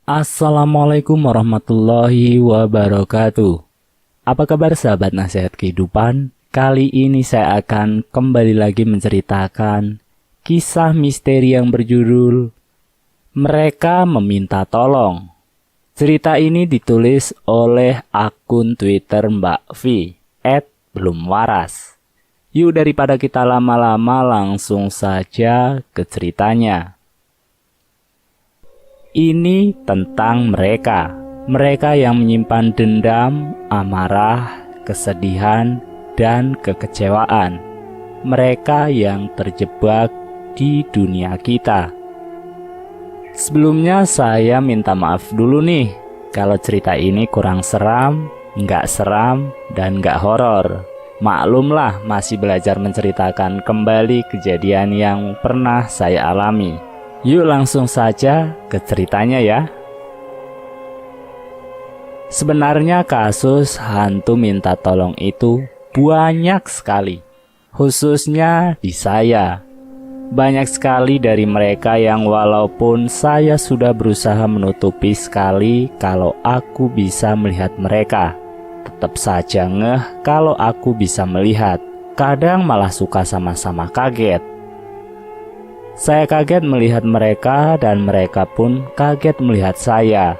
Assalamualaikum warahmatullahi wabarakatuh. Apa kabar sahabat nasihat kehidupan? Kali ini saya akan kembali lagi menceritakan kisah misteri yang berjudul Mereka Meminta Tolong. Cerita ini ditulis oleh akun Twitter Mbak V @belumwaras. Yuk daripada kita lama-lama langsung saja ke ceritanya. Ini tentang mereka yang menyimpan dendam, amarah, kesedihan, dan kekecewaan. Mereka yang terjebak di dunia kita. Sebelumnya saya minta maaf dulu nih kalau cerita ini kurang seram, nggak seram, dan nggak horor. Maklumlah masih belajar menceritakan kembali kejadian yang pernah saya alami. Yuk langsung saja ke ceritanya ya. Sebenarnya kasus hantu minta tolong itu banyak sekali, khususnya di saya. Banyak sekali dari mereka yang walaupun saya sudah berusaha menutupi sekali kalau aku bisa melihat mereka, tetap saja ngeh kalau aku bisa melihat. Kadang malah suka sama-sama kaget. Saya kaget melihat mereka dan mereka pun kaget melihat saya.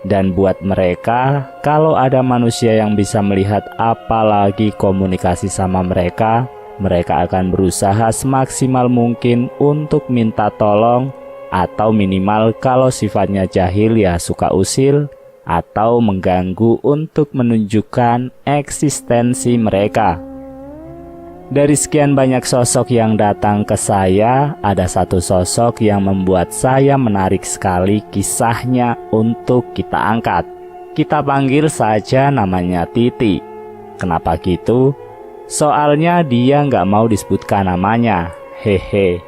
Dan buat mereka, kalau ada manusia yang bisa melihat apalagi komunikasi sama mereka, mereka akan berusaha semaksimal mungkin untuk minta tolong, atau minimal kalau sifatnya jahil ya suka usil, atau mengganggu untuk menunjukkan eksistensi mereka. Dari sekian banyak sosok yang datang ke saya, ada satu sosok yang membuat saya menarik sekali kisahnya untuk kita angkat. Kita panggil saja namanya Titi. Kenapa gitu? Soalnya dia nggak mau disebutkan namanya. Hehe.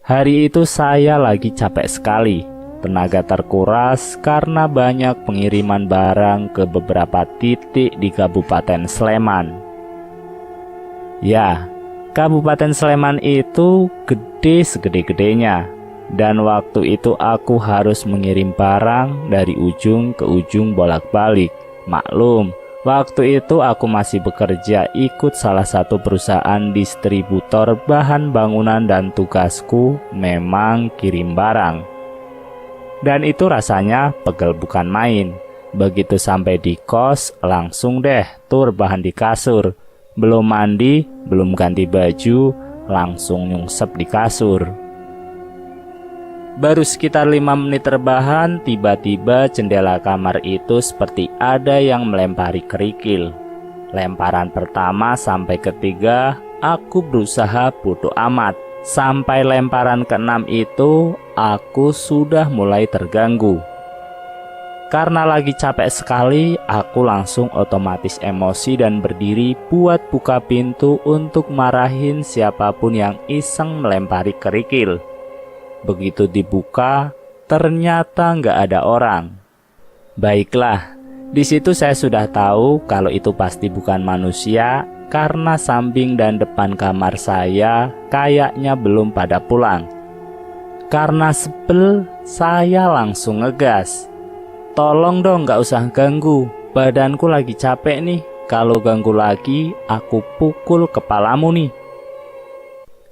Hari itu saya lagi capek sekali. Tenaga terkuras karena banyak pengiriman barang ke beberapa titik di Kabupaten Sleman. Ya, Kabupaten Sleman itu gede segede-gedenya. Dan waktu itu aku harus mengirim barang dari ujung ke ujung bolak-balik. Maklum, waktu itu aku masih bekerja ikut salah satu perusahaan distributor bahan bangunan dan tugasku memang kirim barang. Dan itu rasanya pegel bukan main. Begitu sampai di kos, langsung deh tur bahan di kasur. Belum mandi, belum ganti baju, langsung nyungsep di kasur. Baru sekitar 5 menit rebahan, tiba-tiba jendela kamar itu seperti ada yang melempari kerikil. Lemparan pertama sampai ketiga, aku berusaha bodo amat. Sampai lemparan ke-6 itu, aku sudah mulai terganggu. Karena lagi capek sekali, aku langsung otomatis emosi dan berdiri buat buka pintu untuk marahin siapapun yang iseng melempari kerikil. Begitu dibuka, ternyata nggak ada orang. Baiklah, di situ saya sudah tahu kalau itu pasti bukan manusia karena samping dan depan kamar saya kayaknya belum pada pulang. Karena sebel, saya langsung ngegas. Tolong dong gak usah ganggu, badanku lagi capek nih. Kalau ganggu lagi, aku pukul kepalamu nih.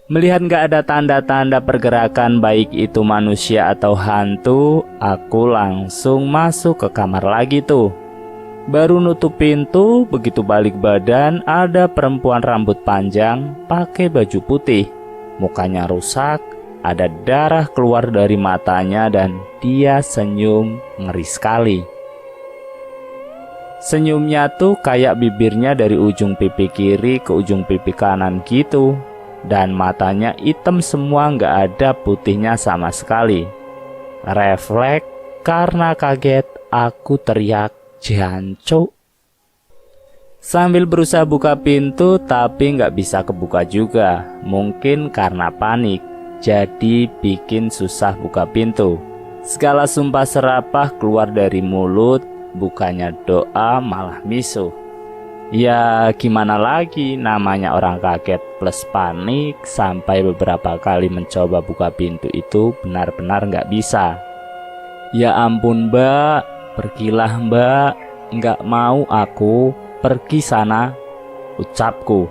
Melihat gak ada tanda-tanda pergerakan baik itu manusia atau hantu, aku langsung masuk ke kamar lagi tuh. Baru nutup pintu, begitu balik badan ada perempuan rambut panjang pakai baju putih. Mukanya rusak, ada darah keluar dari matanya dan dia senyum ngeri sekali. Senyumnya tuh kayak bibirnya dari ujung pipi kiri ke ujung pipi kanan gitu. Dan matanya hitam semua, nggak ada putihnya sama sekali. Refleks karena kaget, aku teriak, "Jancuk!" Sambil berusaha buka pintu tapi nggak bisa kebuka juga. Mungkin karena panik, jadi bikin susah buka pintu. Segala sumpah serapah keluar dari mulut, bukannya doa malah misuh. Ya gimana lagi, namanya orang kaget plus panik. Sampai beberapa kali mencoba buka pintu itu benar-benar nggak bisa. Ya ampun mbak, pergilah mbak, nggak mau aku, pergi sana, ucapku.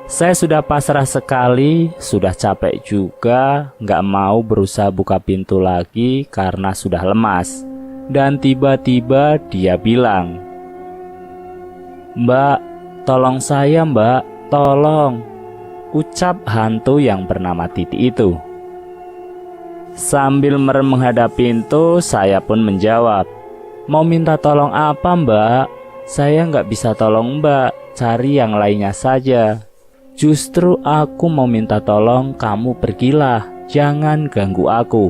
Saya sudah pasrah sekali, sudah capek juga, nggak mau berusaha buka pintu lagi karena sudah lemas. Dan tiba-tiba dia bilang, "Mbak, tolong saya mbak, tolong," ucap hantu yang bernama Titi itu. Sambil merem menghadap pintu, saya pun menjawab, "Mau minta tolong apa mbak? Saya nggak bisa tolong mbak, cari yang lainnya saja. Justru aku mau minta tolong kamu pergilah, jangan ganggu aku."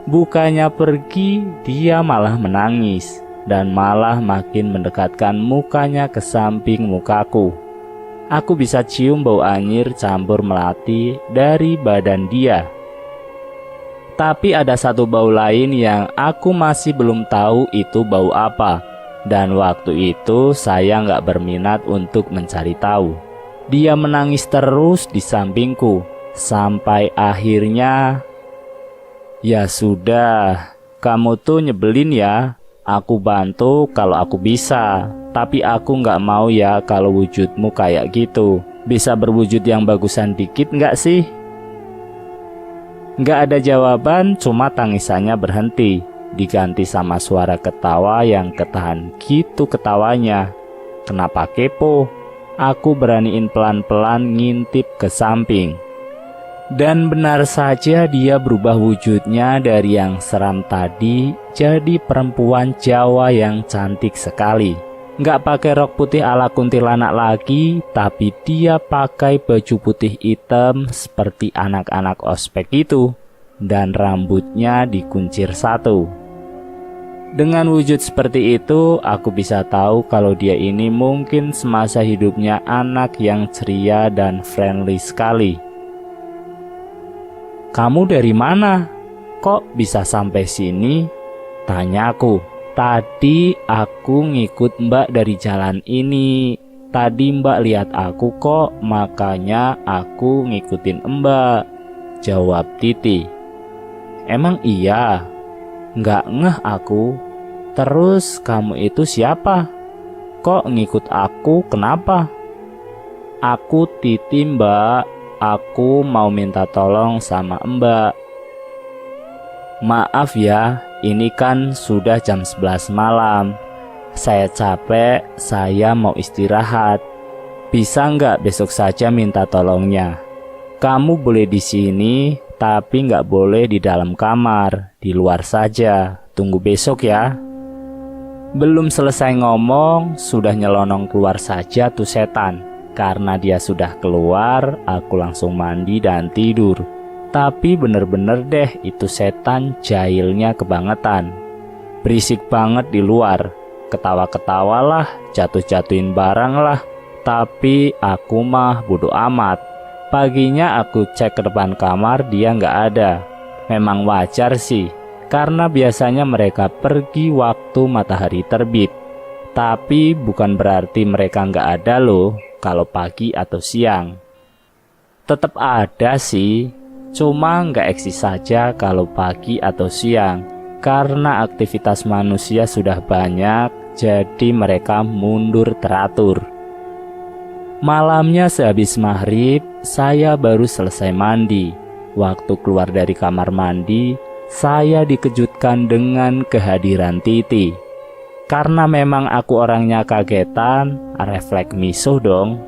Bukannya pergi, dia malah menangis dan malah makin mendekatkan mukanya ke samping mukaku. Aku bisa cium bau anyir campur melati dari badan dia. Tapi ada satu bau lain yang aku masih belum tahu itu bau apa. Dan waktu itu saya nggak berminat untuk mencari tahu. Dia menangis terus di sampingku, sampai akhirnya, "Ya sudah, kamu tuh nyebelin ya. Aku bantu kalau aku bisa, tapi aku nggak mau ya kalau wujudmu kayak gitu. Bisa berwujud yang bagusan dikit nggak sih?" Nggak ada jawaban, cuma tangisannya berhenti, diganti sama suara ketawa yang ketahan gitu ketawanya. Kenapa kepo? Aku beraniin pelan-pelan ngintip ke samping. Dan benar saja dia berubah wujudnya dari yang seram tadi jadi perempuan Jawa yang cantik sekali. Nggak pakai rok putih ala kuntilanak lagi, tapi dia pakai baju putih hitam seperti anak-anak ospek itu. Dan rambutnya dikuncir satu. Dengan wujud seperti itu, aku bisa tahu kalau dia ini mungkin semasa hidupnya anak yang ceria dan friendly sekali. "Kamu dari mana? Kok bisa sampai sini?" tanyaku. "Tadi aku ngikut mbak dari jalan ini. Tadi mbak lihat aku kok, makanya aku ngikutin mbak," jawab Titi. "Emang iya? Nggak ngeh aku. Terus kamu itu siapa? Kok ngikut aku, kenapa?" "Aku Titi mbak, aku mau minta tolong sama mbak." "Maaf ya, ini kan sudah jam 11 malam. Saya capek, saya mau istirahat. Bisa nggak besok saja minta tolongnya? Kamu boleh di sini, tapi nggak boleh di dalam kamar, di luar saja. Tunggu besok ya." Belum selesai ngomong, sudah nyelonong keluar saja tuh setan. Karena dia sudah keluar, aku langsung mandi dan tidur. Tapi bener-bener deh, itu setan jahilnya kebangetan. Berisik banget di luar, ketawa-ketawalah, jatuh-jatuhin barang lah. Tapi aku mah bodo amat. Paginya aku cek ke depan kamar, dia nggak ada. Memang wajar sih, karena biasanya mereka pergi waktu matahari terbit. Tapi bukan berarti mereka nggak ada loh kalau pagi atau siang. Tetap ada sih, cuma nggak eksis saja kalau pagi atau siang. Karena aktivitas manusia sudah banyak, jadi mereka mundur teratur. Malamnya sehabis maghrib, saya baru selesai mandi. Waktu keluar dari kamar mandi, saya dikejutkan dengan kehadiran Titi. Karena memang aku orangnya kagetan, refleks misuh dong.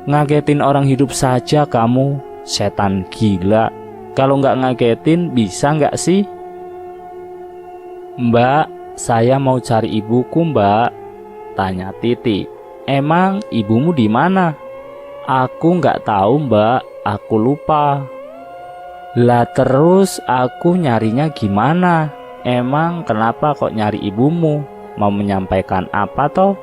"Ngagetin orang hidup saja kamu, setan gila. Kalau nggak ngagetin bisa nggak sih?" "Mbak, saya mau cari ibuku mbak," tanya Titi. "Emang ibumu di mana?" "Aku nggak tahu mbak, aku lupa." "Lah terus aku nyarinya gimana? Emang kenapa kok nyari ibumu? Mau menyampaikan apa toh?"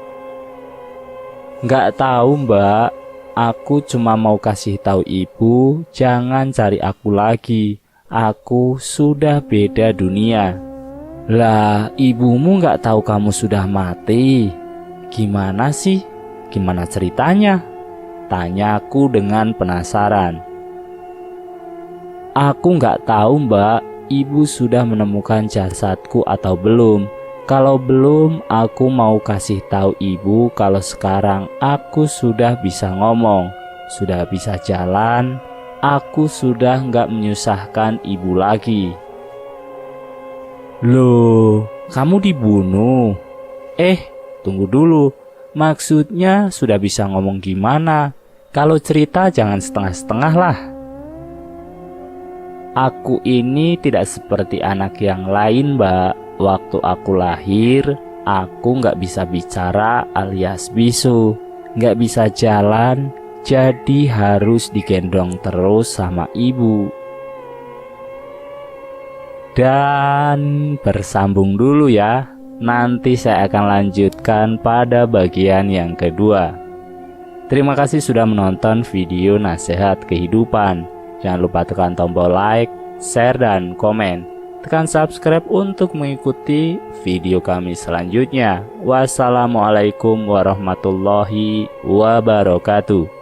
"Nggak tahu mbak, aku cuma mau kasih tahu ibu jangan cari aku lagi. Aku sudah beda dunia." "Lah ibumu nggak tahu kamu sudah mati? Gimana sih? Gimana ceritanya?" tanyaku dengan penasaran. "Aku nggak tahu mbak, ibu sudah menemukan jasadku atau belum. Kalau belum, aku mau kasih tahu ibu kalau sekarang aku sudah bisa ngomong, sudah bisa jalan, aku sudah nggak menyusahkan ibu lagi. Loh, kamu dibunuh? Tunggu dulu. Maksudnya sudah bisa ngomong gimana? Kalau cerita jangan setengah-setengah lah. Aku ini tidak seperti anak yang lain, Mbak. Waktu aku lahir, aku nggak bisa bicara alias bisu, nggak bisa jalan, jadi harus digendong terus sama ibu. Dan bersambung dulu ya, nanti saya akan lanjutkan pada bagian yang kedua. Terima kasih sudah menonton video nasihat kehidupan. Jangan lupa tekan tombol like, share, dan komen. Tekan subscribe untuk mengikuti video kami selanjutnya. Wassalamualaikum warahmatullahi wabarakatuh.